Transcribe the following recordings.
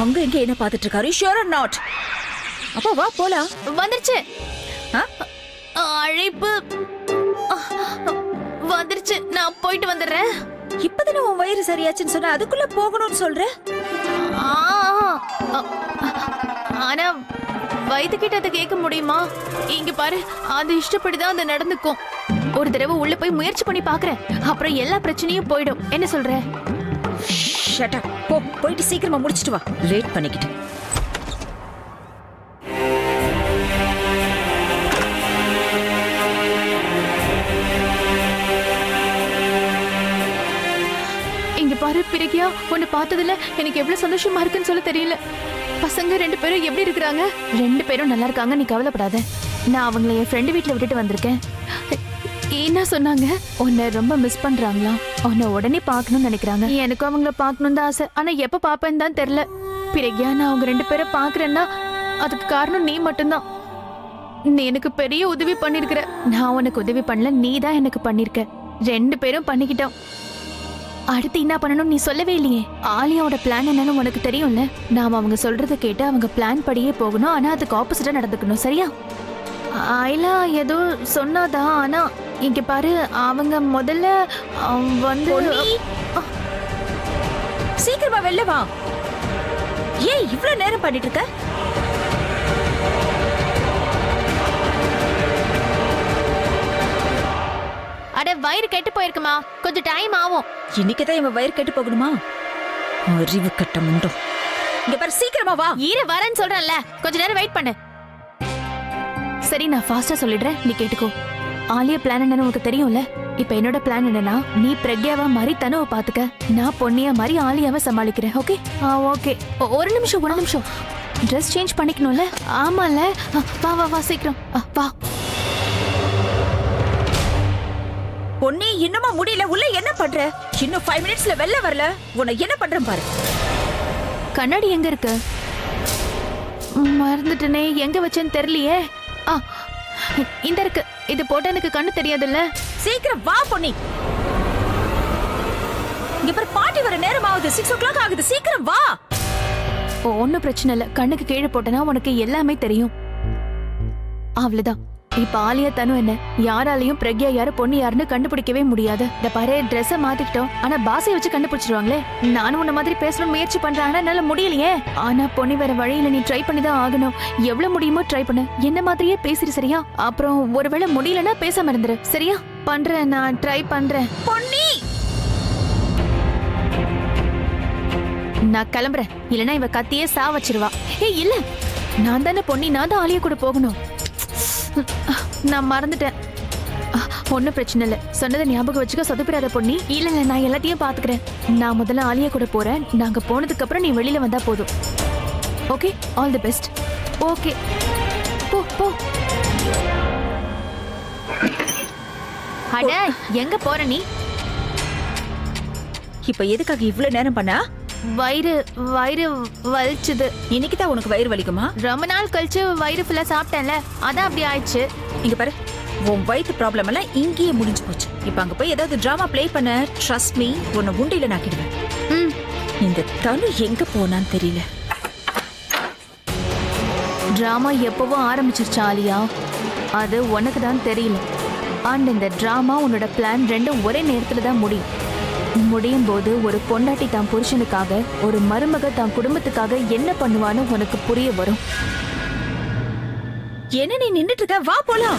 அங்க எங்க என்ன பாத்துட்டு இருக்காரு? Sure or not? அப்பா வா போலாம். வந்துருச்சு. அழைப்பு வந்துருச்சு. நான் போயிட்டு வந்துடுறேன். இப்பதானே உன் வயிறு சரியாச்சுன்னு சொன்ன, அதுக்குள்ள போகணும்னு சொல்ற? ஆனா வயிற்றுக்கிட்ட அதை கேட்க முடியுமா? இங்க பாரு, அது இஷ்டப்படிதான் அது நடந்துக்கும். ஒரு தடவை உள்ள போய் முயற்சி பண்ணி பாக்குறேன், அப்புறம் எல்லா பிரச்சனையும் போயிடும். என்ன சொல்ற? Shut up. போயிட்டு சீக்கிரமா முடிச்சிட்டு வா, லேட் பண்ணிக்கிட்டு. இங்க பாரு பிரிக்கியா, உன்னை பார்த்ததுல எனக்கு எவ்வளவு சந்தோஷமா இருக்குன்னு சொல்ல தெரியல. பசங்க 2 பேரும் எப்படி இருக்கிறாங்க? 2 பேரும் நல்லா இருக்காங்க, நீ கவலைப்படாத. நான் அவங்கள என் ஃப்ரெண்டு வீட்டுல விட்டுட்டு வந்திருக்கேன். என்ன சொன்னாங்க? உன்னை ரொம்ப மிஸ் பண்றாங்களா? உன்னை உடனே பார்க்கணும்னு நினைக்கிறாங்க. எனக்கும் அவங்கள பார்க்கணும்னு தான் ஆசை, ஆனா எப்ப பாப்பேன்னு தான் தெரியல. பிரிக்கியா, நான் அவங்க 2 பேரை பாக்குறேன்னா அதுக்கு காரணம் நீ மட்டும்தான். நீ எனக்கு பெரிய உதவி பண்ணிருக்கிற. நான் உனக்கு உதவி பண்ணல, நீ தான் எனக்கு பண்ணிருக்க. 2 பேரும் பண்ணிக்கிட்டோம். அடுத்து என்ன பண்ணணும் நீ சொல்லவே இல்லையே. ஆலியாவோட பிளான் என்னன்னு உனக்கு தெரியும்ல. நாம அவங்க சொல்றத கேட்டு அவங்க பிளான் படியே போகணும், ஆனா அதுக்கு ஆப்போசிட்டா நடந்துக்கணும், சரியா? ஆயிலா ஏதோ சொன்னாதான், ஆனா இங்க பாரு, அவங்க முதல்ல வந்து சீக்கிரமா வெளில வா. ஏன் இவ்வளவு நேரம் பண்ணிட்டு இருக்க? அட வயிறு கெட்டு போயிருக்குமா, கொஞ்சம் டைம் ஆகும். இன்னைக்குதான் இவன் வயிறு கெட்டு போகணுமா? அறிவு கட்ட முண்டோ. இங்க பாரு, சீக்கிரமா வா. ஈர வரேன்னு சொல்றேன்ல, கொஞ்ச நேரம் வெயிட் பண்ணு. சரி, நான் ஃபாஸ்டா சொல்லிடுறேன், நீ கேட்டுக்கோ. ஆலியா பிளான் என்னன்னு உனக்கு தெரியும்ல. இப்ப என்னோட பிளான் என்னன்னா, நீ பிரக்யாவா மாதிரி தனுவை பாத்துக்க, நான் பொன்னியா மாதிரி ஆலியாவை சமாளிக்கிறேன். ஓகே? ஓகே. ஒரு நிமிஷம். ட்ரெஸ் சேஞ்ச் பண்ணிக்கணும்ல? ஆமால. வா வா வா, சீக்கிரம் வா. பொன்னி, இன்னுமா முடியல? உள்ள என்ன பண்ற? இன்னும் 5 மினிட்ஸ்ல வெளில வரல, உன்னை என்ன பண்றேன் பாரு. கண்ணாடி எங்க இருக்கு? மறந்துட்டனே, எங்க வச்சேன்னு தெரியலையே. இந்த இருக்கு. இது போட்ட எனக்கு கண்ணு தெரியாதுல்ல. சீக்கிரம் வா பொன்னி. இங்க பாரு, பாட்டி வர நேரம் ஆகுது. 6 o'clock ஆகுது. சீக்கிரம் வா. ஒன்னும் பிரச்சனை இல்ல, கண்ணுக்கு கீழே போட்டனா உனக்கு எல்லாமே தெரியும். அவ்வளவுதான். இப்ப ஆலியா தனு என்ன யாராலையும் பிரக்யா யாரு பொண்ணு யாருன்னு கண்டுபிடிக்கவே முடியாது. இந்த பாரு, ட்ரெஸ்ஸ மாத்திக்கிட்டோம், ஆனா பாசைய வச்சு கண்டுபிடிச்சிருவாங்களே. நானும் உன்ன மாதிரி பேசணும் முயற்சி பண்றேன், ஆனா என்னால முடியலையே. ஆனா பொண்ணு வேற வழியில நீ ட்ரை பண்ணி தான் ஆகணும். எவ்வளவு முடியுமோ ட்ரை பண்ணு. என்ன மாதிரியே பேசுறி, சரியா? அப்புறம் ஒருவேளை முடியலன்னா பேசாம இருந்துரு, சரியா? பண்றேன், நான் ட்ரை பண்றேன். பொன்னி, நான் கிளம்புறேன், இல்லனா இவ கத்தியே சா வச்சிருவா. ஏய் இல்ல, நான் தானே பொன்னி, நான் தான் ஆலியா கூட போகணும். நான் மறந்துட்டேன். ஒன்னும் பிரச்சனை இல்ல, சொன்னதை ஞாபகம் வச்சுக்க, சொதப்பிடாத பொன்னி. இல்ல, நான் எல்லாத்தையும் பாத்துக்கிறேன். நான் முதல்ல ஆலியா கூட போறேன். நாங்க போனதுக்கு அப்புறம் நீ வெளியில வந்தா போதும். Okay? All the best. Okay, போ போ. அட, எங்க போற நீ? இப்ப எதுக்காக இவ்வளவு நேரம் பண்ணா? வயிறு வலிச்சுது. இன்னைக்கு தான் உனக்கு வயிறு வலிக்குமா? ரொம்ப நாள் கழிச்சு வயிறு ஃபுல்லா சாப்பிட்டேன்ல, அதான் அப்படி ஆயிடுச்சு. இங்க பாரு, உன் வயிற்று ப்ராப்ளம் எல்லாம் இங்கேயே முடிஞ்சு போச்சு. இப்ப அங்க போய் ஏதாவது டிராமா ப்ளே பண்ண, ட்ரஸ்ட் மீ, உன்னை உண்டையில நாக்கிடுவேன். இந்த தனு எங்க போனான்னு தெரியல. டிராமா எப்பவோ ஆரம்பிச்சிருச்சு ஆலியா, அது உனக்கு தான் தெரியல. அண்ட் இந்த டிராமா உன்னோட பிளான் ரெண்டும் ஒரே நேரத்துல தான் முடியும் போது ஒரு பொண்டாட்டி தான் புருஷனுக்காக, ஒரு மருமக தான் குடும்பத்துக்காக என்ன பண்ணுவான்னு உனக்கு புரிய வரும். என்ன நீ நின்னுட்டு இருக்க? வா போலாம்.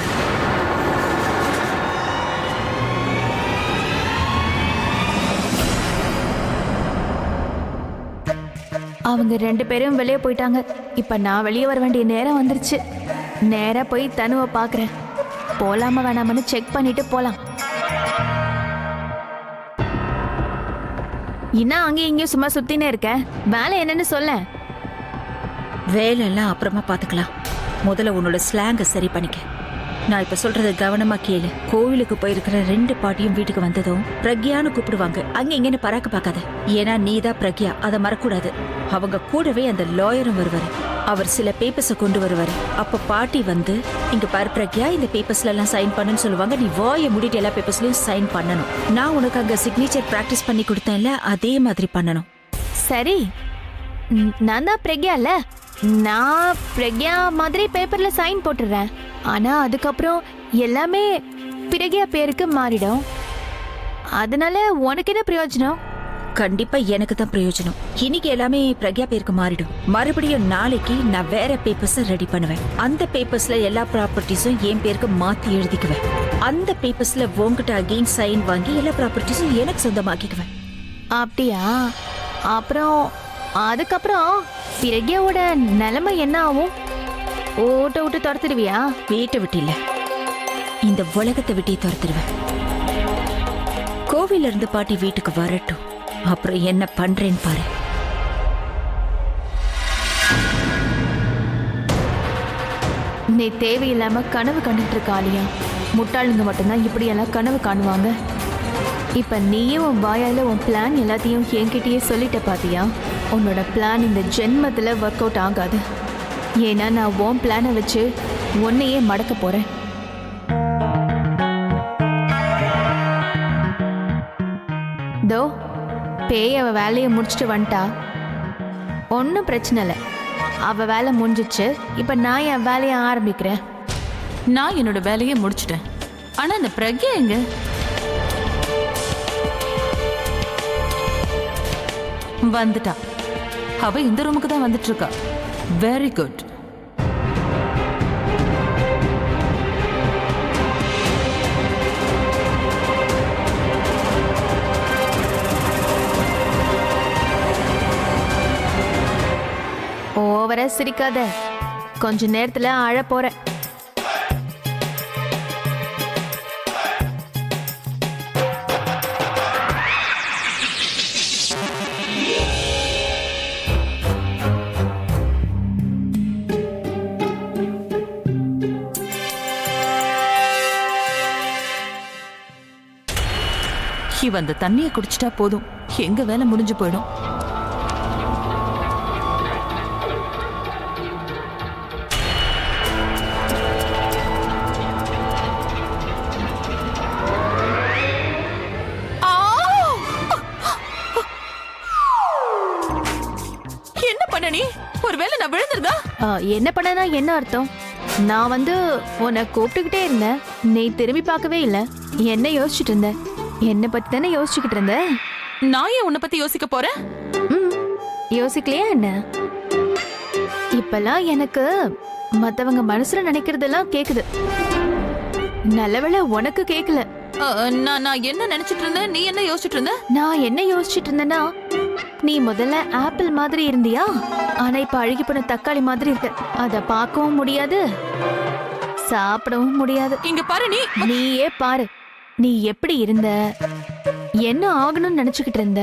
அவங்க 2 பேரும் வெளியே போயிட்டாங்க. இப்ப நான் வெளியே வர வேண்டிய நேரம் வந்துருச்சு. நேரா போய் தனுவை பாக்குறேன். போலாமா வேணாமன்னு செக் பண்ணிட்டு போலாம். இன்னும் அங்கேயும் இங்கேயும் சும்மா சுத்தினே இருக்க, வேலை என்னன்னு சொல்ல. வேலை எல்லாம் அப்புறமா பாத்துக்கலாம். முதல்ல உன்னோட ஸ்லாங்க சரி பண்ணிக்க. நான் இப்ப சொல்றத கவனமா கேளு. கோவிலுக்கு போயிருக்கிற 2 பாட்டியும் வீட்டுக்கு வந்ததும் பிரக்யான்னு கூப்பிடுவாங்க. அங்க இங்கன்னு பராக்க பார்க்காத. ஏன்னா நீதான் பிரக்யா, அதை மறக்கூடாது. அவங்க கூடவே அந்த லாயரும் வருவாரு. அவர் சில பேப்பர்ஸை கொண்டு வருவாரு. அப்ப பாட்டி வந்து, இங்க பாரு பிரக்யா, இந்த பேப்பர்ஸ்ல எல்லாம் சைன் பண்ணுன்னு சொல்லுவாங்க. நீ வாயை மூடிட்டு எல்லா பேப்பர்ஸ்லயும் சைன் பண்ணணும். நான் உனக்கு அங்க சிக்னேச்சர் பிராக்டிஸ் பண்ணி கொடுத்தேன்ல, அதே மாதிரி பண்ணணும். சரி, நான் தான் பிரக்யா இல்ல. நான் பிரக்யா மாதிரி பேப்பர்ல சைன் போட்டுறேன். ஆனா அதுக்கப்புறம் எல்லாமே பிரக்யா பேருக்கு மாறிடும். அதனால உனக்கு என்ன பிரயோஜனம்? கண்டிப்பா எனக்கு தான் பிரயோஜனம். இன்னைக்கு எல்லாமே பிரக்யா பேருக்கு மாறிடும். மறுபடியும் நாளைக்கு நான் வேற பேப்பர்ஸ் ரெடி பண்ணுவேன். அந்த பேப்பர்ஸ்ல எல்லா ப்ராப்பர்ட்டிஸும் என் பேருக்கு மாத்தி எழுதிக்குவேன். அந்த பேப்பர்ஸ்ல உங்ககிட்ட அகைன் சைன் வாங்கி எல்லா ப்ராப்பர்ட்டிஸும் எனக்கு சொந்தமாக்கிக்குவேன். அப்படியா? அப்புறம் அதுக்கப்புறம் பிரக்யாவோட நிலைமை என்ன ஆகும்? ஓட்ட விட்டு துரத்துடுவியா? வீட்டை விட்டு இல்ல, இந்த உலகத்தை விட்டே துரத்துடுவேன். கோவில இருந்து பாட்டி வீட்டுக்கு வரட்டும், அப்புறம் என்ன பண்றேன்னு பாரு. நீ தேவையில்லாம கனவு கண்டுட்டு இருக்க ஆலியா. முட்டாளுங்க மட்டும்தான் இப்படியெல்லாம் கனவு காணுவாங்க. இப்ப நீயே உன் வாயால உன் பிளான் எல்லாத்தையும் என்கிட்டயே சொல்லிட்ட பாத்தியா? உன்னோட பிளான் இந்த ஜென்மத்துல ஒர்க் அவுட் ஆகாது. ஏன்னா நான் உன் பிளானை வச்சு உன்னையே மடக்க போறேன். தோ பேய் அவ வேலையை முடிச்சுட்டு வந்துட்டா. ஒன்றும் பிரச்சனை இல்லை, அவ வேலை முடிஞ்சிச்சு. இப்ப நான் என் வேலையை ஆரம்பிக்கிறேன். நான் என்னோட வேலையை முடிச்சிட்டேன். ஆனா இந்த பிரக்யா எங்க? வந்துட்டா. அவ இந்த ரூமுக்கு தான் வந்துட்டு இருக்கா. Very good. ஓவரா சிரிக்காத, கொஞ்ச நேரத்துல அழ போற. இவ அந்த தண்ணியை குடிச்சிட்டா போதும், எங்க வேலை முடிஞ்சு போயிடும். என்ன பண்ண நீ? ஒருவேளை நான் விழுந்திருந்தா? என்ன பண்ணனா என்ன அர்த்தம்? நான் உன்னை கூப்பிட்டுக்கிட்டே இருந்தேன், நீ திரும்பி பார்க்கவே இல்லை. என்ன யோசிச்சுட்டு இருந்த? என்ன பத்தி தானே யோசிச்சுக்கிட்டு இருந்த. நான் ஏன் உன்னை பத்தி யோசிக்க போறேன்? யோசிக்கலையா என்ன? இப்பெல்லாம் எனக்கு மத்தவங்க மனசுல நினைக்கிறதெல்லாம் கேக்குது. நல்லவேளை உனக்கு கேக்கல. நான் என்ன நினைச்சிட்டு இருந்தேன், நீ என்ன யோசிச்சுட்டு இருந்த? நான் என்ன யோசிச்சுட்டு இருந்தேன்னா, நீ முதல்ல ஆப்பிள் மாதிரி இருந்தியா, ஆனா இப்ப அழுகி போன தக்காளி மாதிரி இருக்க. அத பார்க்கவும் முடியாது, சாப்பிடவும் முடியாது. இங்க பாரு, நீயே பாரு, நீ எப்படி இருந்த, என்ன ஆகணும்னு நினைச்சுக்கிட்டு இருந்த,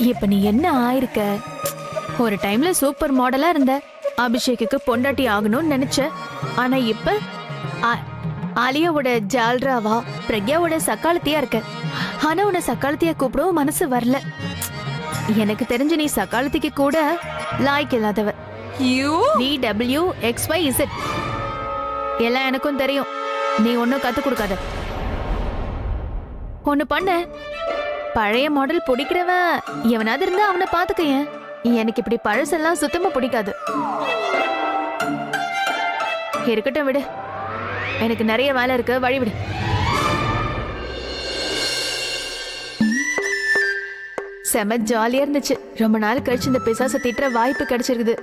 இப்ப நீ என்ன ஆயிருக்க. ஒரு டைம்ல சூப்பர் மாடலா இருந்த, அபிஷேக்குக்கு பொண்டாட்டி ஆகணும்னு நினைச்ச. ஆனா இப்ப ஆலியாவோட ஜால்ராவா, பிரக்யாவோட சக்காலத்தியா இருக்க. ஆனா உன்னை சக்காலத்தியா கூப்பிடவும் மனசு வரல. எனக்கு தெரிஞ்சு நீ சக்காலத்திக்கு கூட லாய்க்கு இல்லாதவ. VWXYZ எல்லாம் எனக்கும் தெரியும். நீ ஒன்னும் கத்து கொடுக்காத. ஒண்ணு பண்ண, பழைய மாடல் பிடிக்கிறவன் எவனாவது இருந்தா அவனை பாத்துக்க. எனக்கு இப்படி பழசெல்லாம் சுத்தமா பிடிக்காது. இருக்கட்டும், விடு. எனக்கு நிறைய வேலை இருக்கு, வழி விடு. செம ஜாலியா இருந்துச்சு. ரொம்ப நாள் கழிச்சு இந்த பிசாசை திட்டுற வாய்ப்பு கிடைச்சிருக்குது.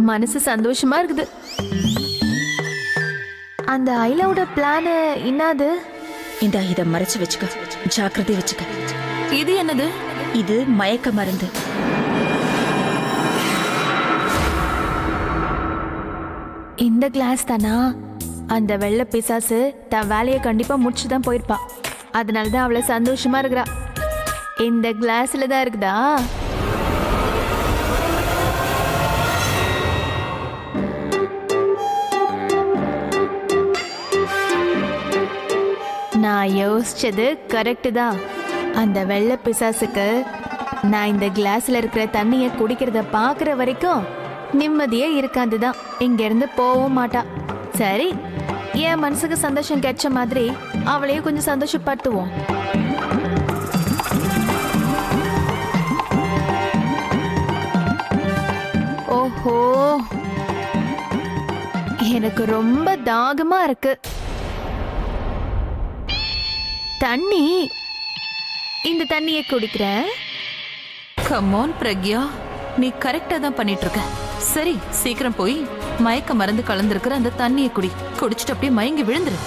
மனசு சந்தோஷமா இருக்குது. அந்த ஐலாவோட பிளான் என்னது? இத மறைச்சு வச்சுக்க, ஜாக்கிரதை வச்சுக்க. இது என்னது? இது மயக்க மருந்து. இந்த கிளாஸ் தானா? அந்த வெள்ளை பிசாசு தன் வேலையை கண்டிப்பா முடிச்சுதான் போயிருப்பா. அதனாலதான் அவளை சந்தோஷமா இருக்கிறா. இந்த கிளாஸ்ல தான் இருக்குதா? நான் யோசிச்சது கரெக்டு தான். அந்த வெள்ளை பிசாசுக்கு நான் இந்த கிளாஸ்ல இருக்கிற தண்ணிய குடிக்கிறத பாக்குற வரைக்கும் நிம்மதியே இருக்காதுதான். இங்க இருந்து போகவும் மாட்டா. சரி, என் மனசுக்கு சந்தோஷம் கிடைச்ச மாதிரி அவளையும் கொஞ்சம் சந்தோஷப்படுத்துவோம். ஓ, எனக்கு ரொம்ப தாகமா இருக்கு. தண்ணி, இந்த தண்ணியை குடிக்கிறேன். கமான் பிரக்யா, நீ கரெக்டா தான் பண்ணிட்டு இருக்க. சரி, சீக்கிரம் போய் மயக்க மருந்து கலந்திருக்கிற அந்த தண்ணியை குடி. குடிச்சிட்டு அப்படியே மயங்கி விழுந்துரு.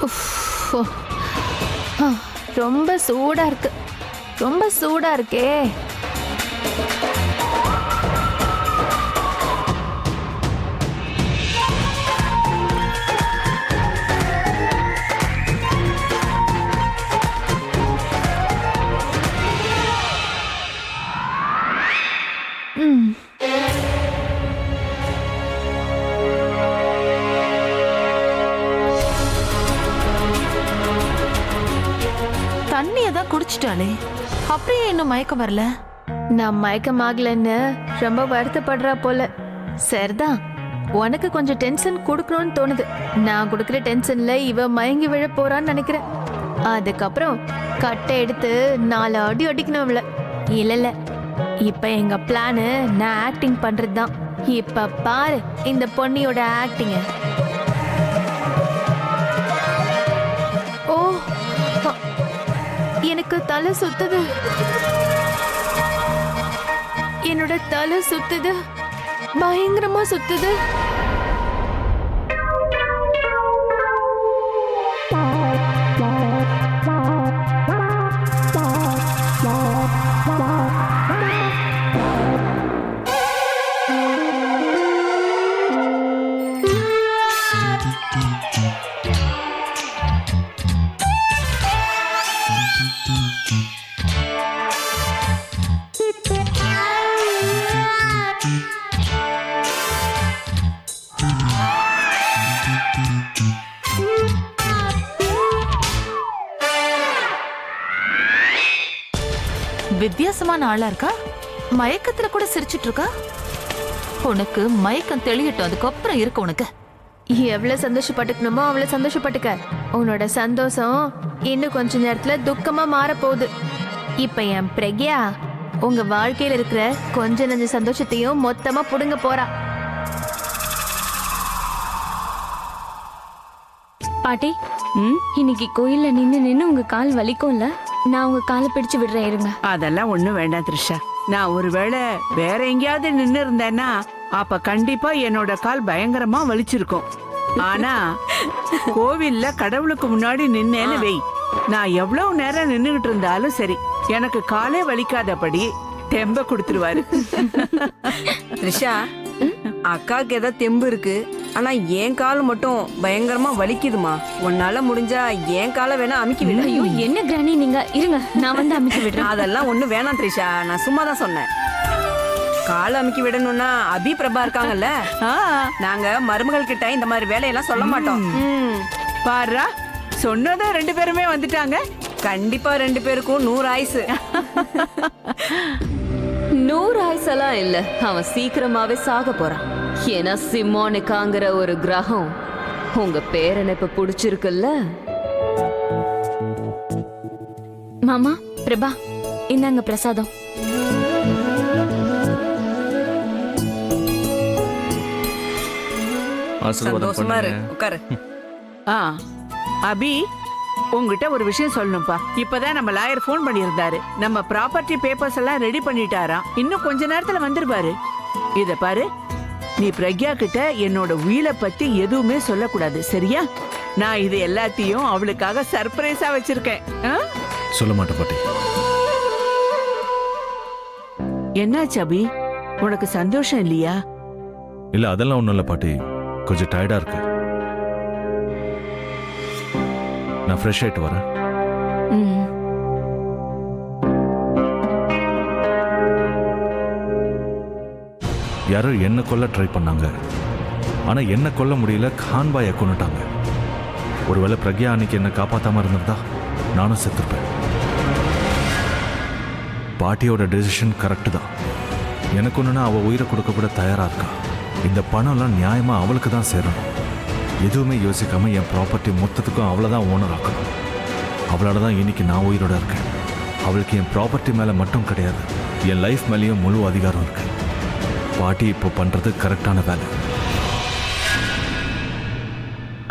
உஃப். ஆ, ரொம்ப சூடா இருக்கு, ரொம்ப சூடா இருக்கே. ம். தண்ணியை தான் குடிச்சிட்டாளே, அப்படியே இன்னும் மயக்கம் வரல. நான் மயக்கமாகலன்னு ரொம்ப வருத்தப்படுறா போல. சரிதான், உனக்கு கொஞ்சம் டென்ஷன் கொடுக்கணும்னு தோணுது. நான் கொடுக்குற டென்ஷன்ல இவ மயங்கி விழ போறான்னு நினைக்கிறேன். அதுக்கப்புறம் கட்டை எடுத்து 4 அடி அடிக்கணும் இவள. இல்ல, இப்ப எங்க பிளானு நான் ஆக்டிங் பண்றது தான். இப்ப பாரு இந்த பொன்னியோட ஆக்டிங்க. ஓ, எனக்கு தலை சுத்துது, என்னோட தலை சுத்துது, பயங்கரமா சுத்துது. வித்தியாசமான ஆளா இருக்கா. மயக்கத்துல கூட சிரிச்சிட்டு இருக்கா. உனக்கு மயக்கம் தெளியட்டும், அதுக்கப்புறம் இருக்கு உனக்கு. எவ்வளவு சந்தோஷப்பட்டுக்கணுமோ அவ்வளவு சந்தோஷப்பட்டுக்க. உன்னோட சந்தோஷம் இன்னும் கொஞ்ச நேரத்துல துக்கமா மாற போகுது. இப்ப என் பிரக்யா உங்க வாழ்க்கையில இருக்கிற கொஞ்ச நஞ்ச சந்தோஷத்தையும் மொத்தமா புடுங்க போறா. பாட்டி, இன்னைக்கு கோயில்ல நின்னு உங்க கால் வலிக்கும்ல, நான் உங்க காலை பிடிச்சு விடுறேன், இருங்க. அதெல்லாம் ஒண்ணும் வேண்டாம் த்ரிஷா. நான் ஒருவேளை வேற எங்கேயாவது நின்னு இருந்தேன்னா அப்ப கண்டிப்பா என்னோட கால் பயங்கரமா வலிச்சிருக்கும். ஆனா கோவில்ல கடவுளுக்கு முன்னாடி நின்னேன்னு வை, நான் எவ்வளவு நேரம் நின்னுகிட்டு இருந்தாலும் சரி, எனக்கு காலே வலிக்காதபடி தெம்ப கொடுத்துருவாரு. த்ரிஷா, அக்காவுக்கு ஏதோ தெம்பு இருக்கு, ஆனா என் கால் மட்டும் பயங்கரமா வலிக்குதுமா. உன்னால முடிஞ்சா என் காலை வேணா அமுக்கி விடு. ஐயோ, என்ன கிராணி நீங்க, இருங்க நான் வந்து அமைக்க விடுறேன். அதெல்லாம் ஒண்ணும் வேணாம் த்ரிஷா, நான் சும்மா தான் சொன்னேன். காலை அமுக்கி விடணும்னா அபி பிரபா இருக்காங்கல்ல, நாங்க மருமகள் கிட்ட இந்த மாதிரி வேலையெல்லாம் சொல்ல மாட்டோம். பாருடா, சொன்னதும் 2 பேருமே வந்துட்டாங்க. கண்டிப்பா 2 பேருக்கும் 100 ஆயுசு. 100 ஆயுசெல்லாம் இல்ல, அவன் சீக்கிரமாவே சாக போறான். ஏன்னா சிமோனிக்காங்கிற ஒரு கிரகம் உங்க பேரனை இப்ப புடிச்சிருக்குல்ல. மாமா, பிரபா, இந்தாங்க பிரசாதம். சந்தோஷமா இரு, உட்காரு. ஆ, அபி, உங்ககிட்ட ஒரு விஷயம் சொல்லணும்ப்பா. இப்பதான் நம்ம லாயர் ஃபோன் பண்ணியிருந்தாரு. நம்ம ப்ராப்பர்ட்டி பேப்பர்ஸ் எல்லாம் ரெடி பண்ணிட்டாராம். இன்னும் கொஞ்ச நேரத்துல வந்துருப்பாரு. இத பாரு, நீ பிரக்யா கிட்ட என்னோட உயிரை பத்தி எதுவுமே சொல்லக்கூடாது, சரியா? நான் இது எல்லாத்தையும் அவளுக்காக சர்ப்ரைஸா வச்சிருக்கேன். ஆ? சொல்ல மாட்டேன் பாட்டி. என்னாச்சு அபி, உனக்கு சந்தோஷம் இல்லையா? இல்ல, அதெல்லாம் ஒண்ணும் இல்ல பாட்டி, கொஞ்சம் டயர்டா இருக்கு. நான் ஃப்ரெஷ் ஆயிட்டு வரேன். யாரோ என்ன கொல்ல ட்ரை பண்ணாங்க, ஆனா என்ன கொல்ல முடியல. கான்பாயை கொன்னுட்டாங்க. ஒருவேளை பிரக்யா அன்னைக்கு என்ன காப்பாத்தாம இருந்திருந்தா நானும் செத்துருப்பேன். பாட்டியோட டெசிஷன் கரெக்டு தான். எனக்கு ஒண்ணுன்னா அவ உயிரை கொடுக்க கூட தயாரா இருக்கா. இந்த பணம்லாம் நியாயமா அவளுக்கு தான் சேரணும். எதுவுமே யோசிக்காம என் ப்ராப்பர்ட்டி மொத்தத்துக்கும் அவளை தான் ஓனர் ஆக்கணும். அவளால தான் இன்னைக்கு நான் உயிரோட இருக்கேன். அவளுக்கு என் ப்ராப்பர்ட்டி மேலே மட்டும் கிடையாது, என் லைஃப் மேலேயும் முழு அதிகாரம் இருக்கு. பாட்டி இப்போ பண்றது கரெக்டான வேலை.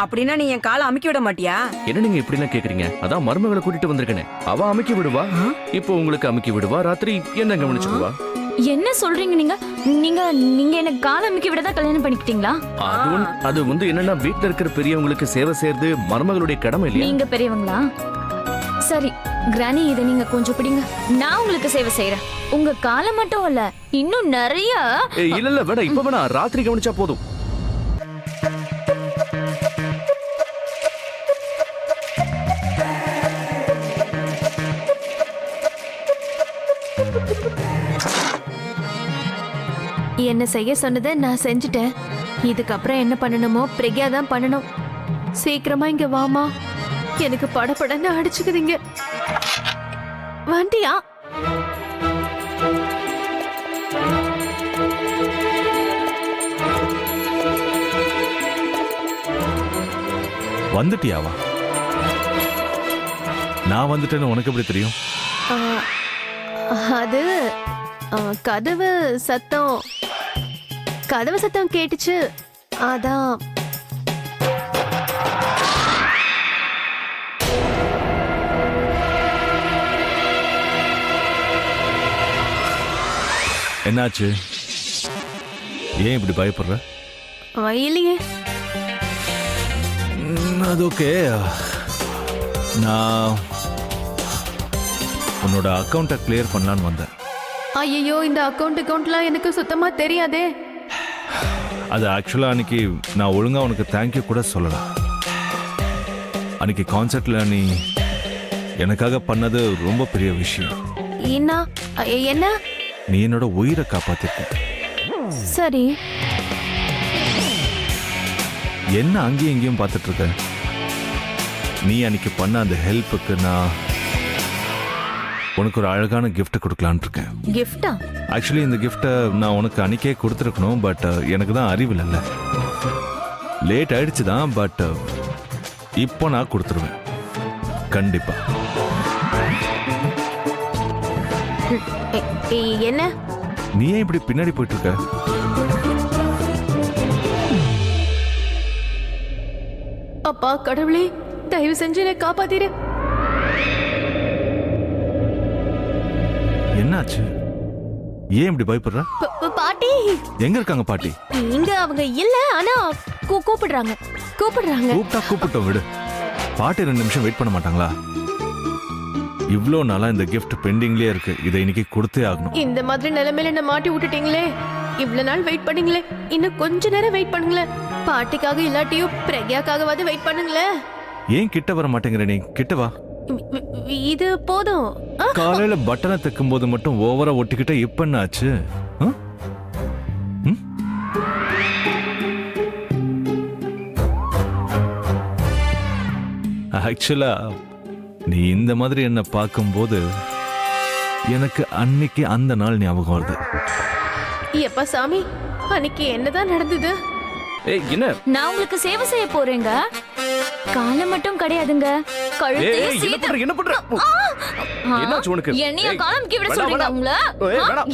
அப்படின்னா நீ என் காலை அமுக்கி விட மாட்டியா? என்ன நீங்க இப்படி எல்லாம் கேக்குறீங்க? அதான் மருமகளை கூட்டிட்டு வந்திருக்கேனே, அவ அமுக்கி விடுவா. இப்போ உங்களுக்கு அமுக்கி விடுவா, ராத்திரி என்ன கவனிச்சுடுவா. என்ன சொல்றீங்க நீங்க? நீங்க நீங்க என்ன கால் அமுக்கி விட தான் கல்யாணம் பண்ணிக்கிட்டீங்களா? அது வந்து என்னன்னா, வீட்டுல இருக்கிற பெரியவங்களுக்கு சேவை செய்யறது மருமகளுடைய கடமை இல்லையா? நீங்க பெரியவங்களா? சரி கிரானி, இதை நீங்க கொஞ்சம் பிடிங்க, நான் உங்களுக்கு சேவை செய்யறேன். உங்க காலை மட்டும் இல்ல, இன்னும் நிறைய. இல்ல வேணா, இப்ப வேணா, ராத்திரி கவனிச்சா போதும். என்ன செய்ய சொன்னதை நான் செஞ்சுட்டேன். இதுக்கப்புறம் என்ன பண்ணணுமோ பிரக்யா தான் பண்ணணும். சீக்கிரமா இங்க வாமா, எனக்கு படபடன்னு அடிச்சுக்குதுங்க. வண்டியா? வந்துட்டியாவா? நான் வந்துட்டேன்னு உனக்கு எப்படி தெரியும்? அது கதவு சத்தம் கேட்டுச்சு, அதான். என்னாச்சு? ஏன் இப்படி பயப்படுற? இல்லையே. அது ஓகே. நான் உன்னோட அக்கௌண்ட்டை கிளியர் பண்ணலான்னு வந்தேன். ஐயோ, இந்த அக்கௌண்ட்லாம் எனக்கு சுத்தமா தெரியாதே. அது ஆக்சுவலாக அன்னைக்கு நான் ஒழுங்காக உனக்கு தேங்க்யூ கூட சொல்லலாம். அன்னைக்கு கான்சர்ட்ல நீ எனக்காக பண்ணது ரொம்ப பெரிய விஷயம். என்ன? நீ என்னோட உயிரை காப்பாத்திருக்க. சரி. என்ன அங்கேயும் இங்கேயும் பார்த்துட்டு இருக்க? நீ அன்னைக்கு பண்ண அந்த ஹெல்ப்புக்கு நான் உனக்கு ஒரு அழகான கிஃப்ட் கொடுக்கலான் இருக்கேன். கிஃப்டா? ஆக்சுவலி இந்த கிஃப்டை நான் உனக்கு அன்னைக்கே கொடுத்துருக்கணும், பட் எனக்கு தான் அறிவில்லை. லேட் ஆயிடுச்சு தான், பட் இப்போ நான் கொடுத்துருவேன் கண்டிப்பா. என்ன? நீ ஏன் இப்படி பின்னாடி போயிட்டு இருக்க? அப்பா கடவுளே, தயவு செஞ்சு என்னை காப்பாத்திரு. என்னாச்சு? ஏன் இப்படி பயப்படுற? பாட்டி எங்க இருக்காங்க பாட்டி? இங்க அவங்க இல்ல, ஆனா கூப்பிடுறாங்க. கூப்பிட்டோம் விடு. பாட்டி 2 நிமிஷம் வெயிட் பண்ண மாட்டாங்களா? இவ்ளோ நாளா இந்த கிஃப்ட் பெண்டிங்லயே இருக்கு, இதை இன்னைக்கு கொடுத்தே ஆகணும். இந்த மாதிரி நிலைமையில என்ன மாட்டி விட்டுட்டீங்களே. இவ்வளவு நாள் வெயிட் பண்ணீங்களே, இன்னும் கொஞ்ச நேரம் வெயிட் பண்ணுங்களேன். பாட்டிக்காக இல்லாட்டியும் பிரக்யாக்காகவாது வெயிட் பண்ணுங்களேன். ஏன் கிட்ட வர மாட்டேங்கிற? நீ கிட்ட வா. இது போதும். காலையில பட்டனை தைக்கும் போது மட்டும் ஓவரா ஒட்டிக்கிட்ட, இப்ப என்ன ஆச்சு? ஆக்சுவலா நீ இந்த மாதிரி என்ன பார்க்கும்போது எனக்கு அன்னைக்கு அந்த நாள் ஞாபகம் வருது. எப்பா சாமி, அன்னைக்கு என்னதான் நடந்தது? என்ன? நான் உங்களுக்கு சேவை செய்ய போறேங்க. காலை மட்டும் கிடையாதுங்க, என்ன பண்ற? என்னாச்சு உனக்கு? என்னைய காலம் கீழ சொல்றீங்க உங்கள?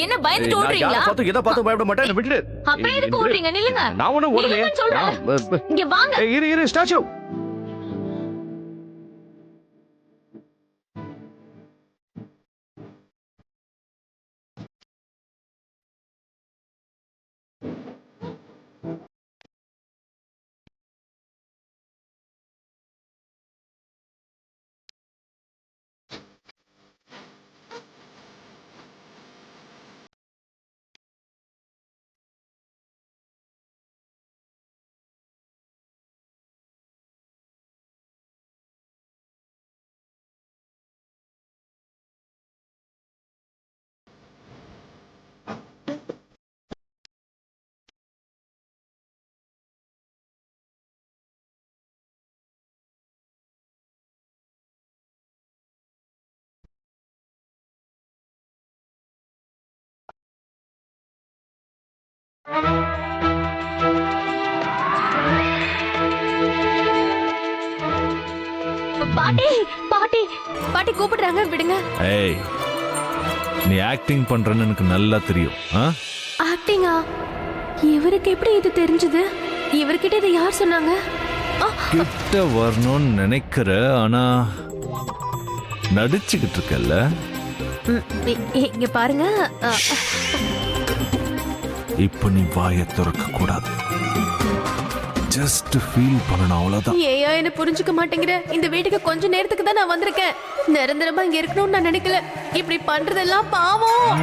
என்ன பயந்துட்டு ஓடுறீங்களா? எதை பார்த்து பயப்பட மாட்டேன், விட்டுடு. அப்புறம் எதுக்கு ஓடுறீங்க? நில்லுங்க. நான் ஒண்ணு ஓடலையே. இங்க வாங்க. இரு ஸ்டாச்சு. பாட்டி பாட்டி பாட்டி கூப்பிடுறாங்க, விடுங்க. ஏய் நீ ஆக்டிங் பண்றன்னு எனக்கு நல்லா தெரியும். ஆக்டிங்கா? இவருக்கு எப்படி இது தெரிஞ்சது? இவர்கிட்ட இதை யார் சொன்னாங்க? கிட்ட வரணும்னு நினைக்கிற, ஆனா நடிச்சுக்கிட்டு இருக்கல்ல. இங்க பாருங்க. இப்ப நீ வாயை திறக்க கூடாது. ஜஸ்ட் ஃபீல் பண்ணணும், அவ்வளவுதான். ஏயா என்ன புரிஞ்சுக்க மாட்டேங்கிற? இந்த வீட்டுக்கு கொஞ்ச நேரத்துக்கு தான் நான் வந்திருக்கேன். நிரந்தரமா இங்க இருக்கணும்னு நான் நினைக்கல. இப்படி பண்றதெல்லாம் பாவம்.